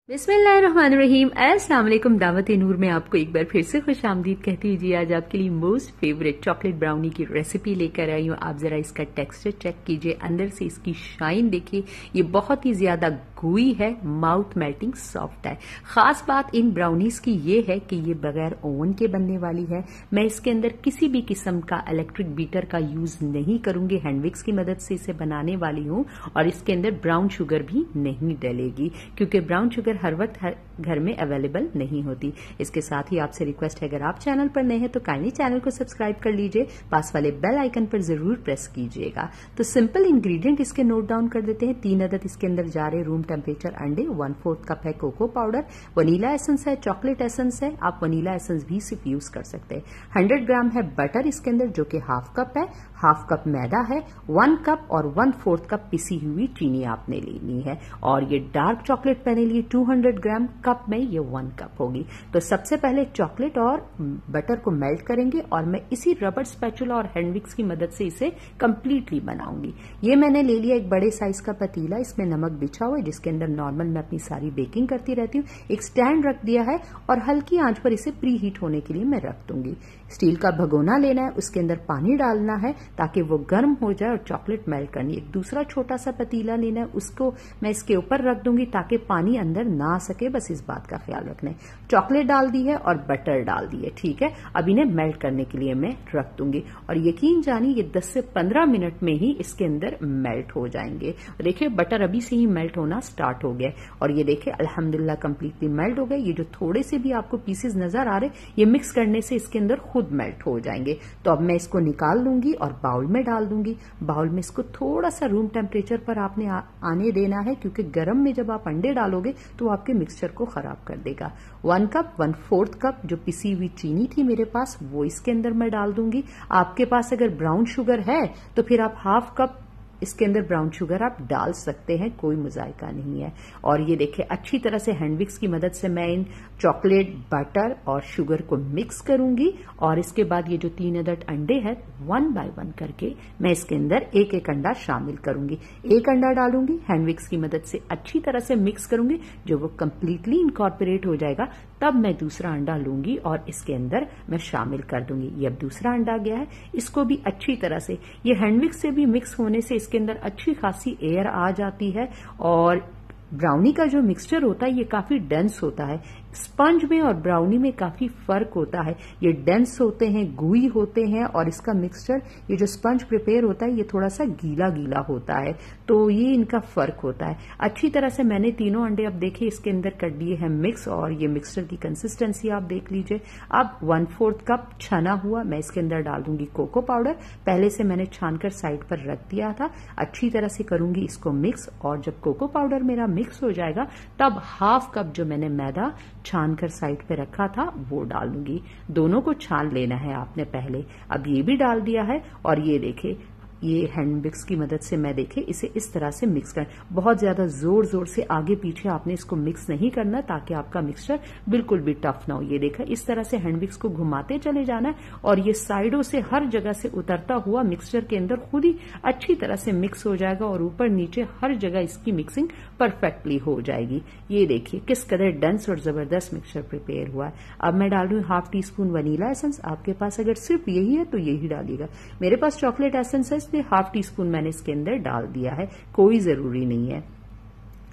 बिस्मिल्लाहिर्रहमानिर्रहीम। अस्सलाम वालेकुम। दावत नूर में आपको एक बार फिर से खुश आमदीद कहती हुई आज आपके लिए मोस्ट फेवरेट चॉकलेट ब्राउनी की रेसिपी लेकर आई हूँ। आप जरा इसका टेक्सचर चेक कीजिए, अंदर से इसकी शाइन देखिए, ये बहुत ही ज्यादा गुई है, माउथ मेल्टिंग सॉफ्ट है। खास बात इन ब्राउनीज की ये है कि ये बगैर ओवन के बनने वाली है। मैं इसके अंदर किसी भी किस्म का इलेक्ट्रिक बीटर का यूज नहीं करूंगी, हैंडविक्स की मदद से इसे बनाने वाली हूँ। और इसके अंदर ब्राउन शुगर भी नहीं डलेगी, क्योंकि ब्राउन शुगर हर वक्त हर घर में अवेलेबल नहीं होती। इसके साथ ही आपसे रिक्वेस्ट है, अगर आप चैनल पर नए हैं तो काइंडली चैनल को सब्सक्राइब कर लीजिए, पास वाले बेल आइकन पर जरूर प्रेस कीजिएगा। तो सिंपल इंग्रेडिएंट इसके नोट डाउन कर देते हैं। 3 अदद इसके अंदर जा रहे रूम टेम्परेचर अंडे, 1/4 कप है कोको पाउडर, वनीला एसेंस है, चॉकलेट एसेंस है, आप वनीला एसेंस भी सिर्फ यूज कर सकते हैं। 100 ग्राम है बटर इसके अंदर जो कि हाफ कप है, हाफ कप मैदा है, 1 कप और 1/4 कप पिसी हुई चीनी आपने लेनी है। और ये डार्क चॉकलेट मैंने लिए 200 ग्राम, कप में ये 1 कप होगी। तो सबसे पहले चॉकलेट और बटर को मेल्ट करेंगे और मैं इसी रबर स्पैचुला और हैंडविक्स की मदद से इसे कंप्लीटली बनाऊंगी। ये मैंने ले लिया एक बड़े साइज का पतीला, इसमें नमक बिछा हुआ है जिसके अंदर नॉर्मल मैं अपनी सारी बेकिंग करती रहती हूँ। एक स्टैंड रख दिया है और हल्की आंच पर इसे प्री हीट होने के लिए मैं रख दूंगी। स्टील का भगोना लेना है, उसके अंदर पानी डालना है ताकि वो गर्म हो जाए और चॉकलेट मेल्ट करनी है। एक दूसरा छोटा सा पतीला लेना है, उसको मैं इसके ऊपर रख दूंगी ताकि पानी अंदर ना आ सके, बस इस बात का ख्याल रखना है। चॉकलेट डाल दी है और बटर डाल दी है, ठीक है। अब इन्हें मेल्ट करने के लिए मैं रख दूंगी और यकीन जानिए ये 10 से 15 मिनट में ही इसके अंदर मेल्ट हो जाएंगे। देखिए बटर अभी से ही मेल्ट होना स्टार्ट हो गया और ये देखिए अल्हम्दुलिल्लाह कंप्लीटली मेल्ट हो गए। ये जो थोड़े से भी आपको पीसेस नजर आ रहे, ये मिक्स करने से इसके अंदर खुद मेल्ट हो जाएंगे। तो अब मैं इसको निकाल लूंगी और बाउल में डाल दूंगी। बाउल में इसको थोड़ा सा रूम टेम्परेचर पर आपने आने देना है, क्योंकि गर्म में जब आप अंडे डालोगे तो आपके मिक्सचर को खराब कर देगा। 1 कप 1/4 कप जो पिसी हुई चीनी थी मेरे पास, वो इसके अंदर मैं डाल दूंगी। आपके पास अगर ब्राउन शुगर है तो फिर आप हाफ कप इसके अंदर ब्राउन शुगर आप डाल सकते हैं, कोई मुजायका नहीं है। और ये देखिए अच्छी तरह से हैंडविक्स की मदद से मैं इन चॉकलेट, बटर और शुगर को मिक्स करूंगी और इसके बाद ये जो 3 अदद अंडे हैं 1 बाय 1 करके मैं इसके अंदर एक एक अंडा शामिल करूंगी। एक अंडा डालूंगी, हैंडविक्स की मदद से अच्छी तरह से मिक्स करूंगी। जो वो कंप्लीटली इनकॉर्पोरेट हो जाएगा तब मैं दूसरा अंडा लूंगी और इसके अंदर मैं शामिल कर दूंगी। ये अब दूसरा अंडा गया है, इसको भी अच्छी तरह से, ये हैंडविक्स से भी मिक्स होने से इसके अंदर अच्छी खासी एयर आ जाती है। और ब्राउनी का जो मिक्सचर होता है ये काफी डेंस होता है। स्पंज में और ब्राउनी में काफी फर्क होता है। ये डेंस होते हैं, गुई होते हैं और इसका मिक्सचर, ये जो स्पंज प्रिपेयर होता है ये थोड़ा सा गीला गीला होता है, तो ये इनका फर्क होता है। अच्छी तरह से मैंने तीनों अंडे अब देखे इसके अंदर कर दिए हैं मिक्स और ये मिक्सचर की कंसिस्टेंसी आप देख लीजिए। अब 1/4 कप छना हुआ मैं इसके अंदर डाल दूंगी कोको पाउडर, पहले से मैंने छानकर साइड पर रख दिया था। अच्छी तरह से करूंगी इसको मिक्स और जब कोको पाउडर मेरा मिक्स हो जाएगा तब हाफ कप जो मैंने मैदा छानकर साइड पे रखा था वो डालूंगी। दोनों को छान लेना है आपने पहले। अब ये भी डाल दिया है और ये देखे ये हैंडविक्स की मदद से मैं देखे इसे इस तरह से मिक्स कर, बहुत ज्यादा जोर जोर से आगे पीछे आपने इसको मिक्स नहीं करना ताकि आपका मिक्सचर बिल्कुल भी टफ ना हो। ये देखा इस तरह से हैंडविक्स को घुमाते चले जाना है और ये साइडों से हर जगह से उतरता हुआ मिक्सचर के अंदर खुद ही अच्छी तरह से मिक्स हो जाएगा और ऊपर नीचे हर जगह इसकी मिक्सिंग परफेक्टली हो जाएगी। ये देखिए किस कदर डेंस और जबरदस्त मिक्सचर प्रिपेयर हुआ है। अब मैं डाल रही हूँ half tea spoon vanilla essence. आपके पास अगर सिर्फ यही है तो यही डालिएगा। मेरे पास चॉकलेट एसेंस है इसलिए हाफ टी स्पून मैंने इसके अंदर डाल दिया है, कोई जरूरी नहीं है।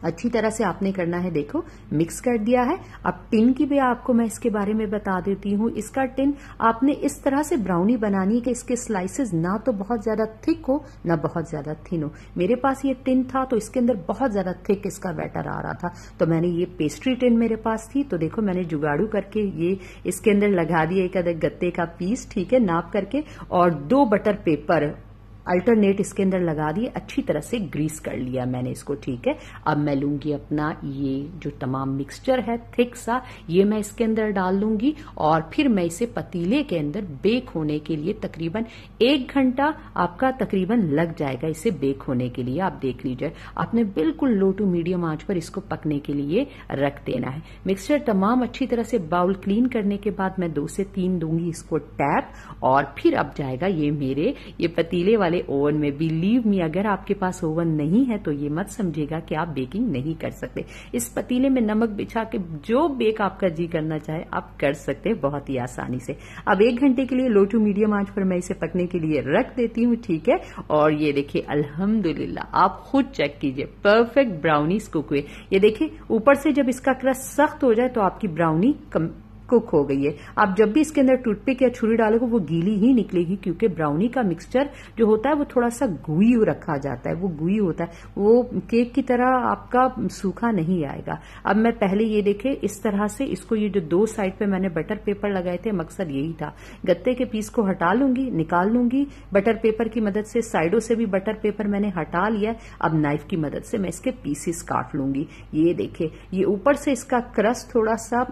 अच्छी तरह से आपने करना है, देखो मिक्स कर दिया है। अब टिन की भी आपको मैं इसके बारे में बता देती हूँ। इसका टिन आपने इस तरह से ब्राउनी बनानी है कि इसके स्लाइसेस ना तो बहुत ज्यादा थिक हो ना बहुत ज्यादा थिन हो। मेरे पास ये टिन था तो इसके अंदर बहुत ज्यादा थिक इसका बैटर आ रहा था, तो मैंने ये पेस्ट्री टिन मेरे पास थी तो देखो मैंने जुगाड़ू करके ये इसके अंदर लगा दिया एक अदद गत्ते का पीस, ठीक है, नाप करके, और 2 बटर पेपर अल्टरनेट इसके अंदर लगा दिए। अच्छी तरह से ग्रीस कर लिया मैंने इसको, ठीक है। अब मैं लूंगी अपना ये जो तमाम मिक्सचर है थिक सा, ये मैं इसके अंदर डाल लूंगी और फिर मैं इसे पतीले के अंदर बेक होने के लिए तकरीबन 1 घंटा आपका तकरीबन लग जाएगा इसे बेक होने के लिए। आप देख लीजिए आपने बिल्कुल लो टू मीडियम आंच पर इसको पकने के लिए रख देना है। मिक्सचर तमाम अच्छी तरह से बाउल क्लीन करने के बाद मैं 2 से 3 दूंगी इसको टैप और फिर अब जाएगा ये मेरे ये पतीले वाले वाले ओवन में। बिलीव मी, अगर आपके पास ओवन नहीं है तो ये मत समझिएगा कि आप बेकिंग नहीं कर सकते। इस पतीले में नमक बिछा के जो बेक आपका जी करना चाहे आप कर सकते हैं बहुत ही आसानी से। अब 1 घंटे के लिए लो टू मीडियम आंच पर मैं इसे पकने के लिए रख देती हूँ, ठीक है। और ये देखिए अल्हम्दुलिल्लाह आप खुद चेक कीजिए, परफेक्ट ब्राउनीज कुक हुए। ये देखिए ऊपर से जब इसका क्रस्ट सख्त हो जाए तो आपकी ब्राउनी कुक हो गई है। आप जब भी इसके अंदर टूथपिक या छुरी डालोगे वो गीली ही निकलेगी, क्योंकि ब्राउनी का मिक्सचर जो होता है वो थोड़ा सा गुई रखा जाता है, वो गुई होता है, वो केक की तरह आपका सूखा नहीं आएगा। अब मैं पहले ये देखे इस तरह से इसको, ये जो 2 साइड पे मैंने बटर पेपर लगाए थे, मकसद यही था। गत्ते के पीस को हटा लूंगी, निकाल लूंगी बटर पेपर की मदद से, साइडों से भी बटर पेपर मैंने हटा लिया। अब नाइफ की मदद से मैं इसके पीसेस काट लूंगी। ये देखे ये ऊपर से इसका क्रस्ट थोड़ा सा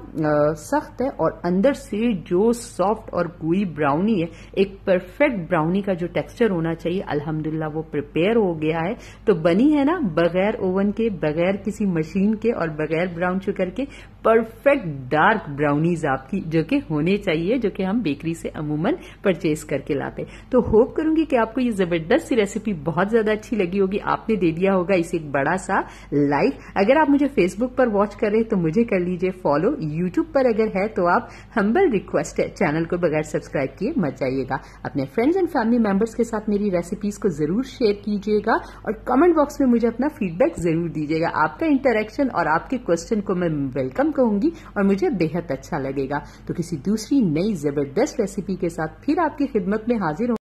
सख्त है और अंदर से जो सॉफ्ट और गुई ब्राउनी है, एक परफेक्ट ब्राउनी का जो टेक्सचर होना चाहिए, अल्हम्दुलिल्लाह वो प्रिपेयर हो गया है। तो बनी है ना बगैर ओवन के, बगैर किसी मशीन के और बगैर ब्राउन शुगर के परफेक्ट डार्क ब्राउनीज आपकी, जो कि होने चाहिए, जो कि हम बेकरी से अमूमन परचेज करके लाते। तो होप करूंगी कि आपको ये जबरदस्त सी रेसिपी बहुत ज्यादा अच्छी लगी होगी। आपने दे दिया होगा इसे एक बड़ा सा लाइक। अगर आप मुझे फेसबुक पर वॉच कर रहे हैं तो मुझे कर लीजिए फॉलो। यूट्यूब पर अगर है तो आप, हम्बल रिक्वेस्ट है, चैनल को बगैर सब्सक्राइब किए मत जाइएगा। अपने फ्रेंड्स एंड फैमिली मेंबर्स के साथ मेरी रेसिपीज को जरूर शेयर कीजिएगा और कमेंट बॉक्स में मुझे अपना फीडबैक जरूर दीजिएगा। आपका इंटरेक्शन और आपके क्वेश्चन को मैं वेलकम कहूंगी और मुझे बेहद अच्छा लगेगा। तो किसी दूसरी नई जबरदस्त रेसिपी के साथ फिर आपकी खिदमत में हाजिर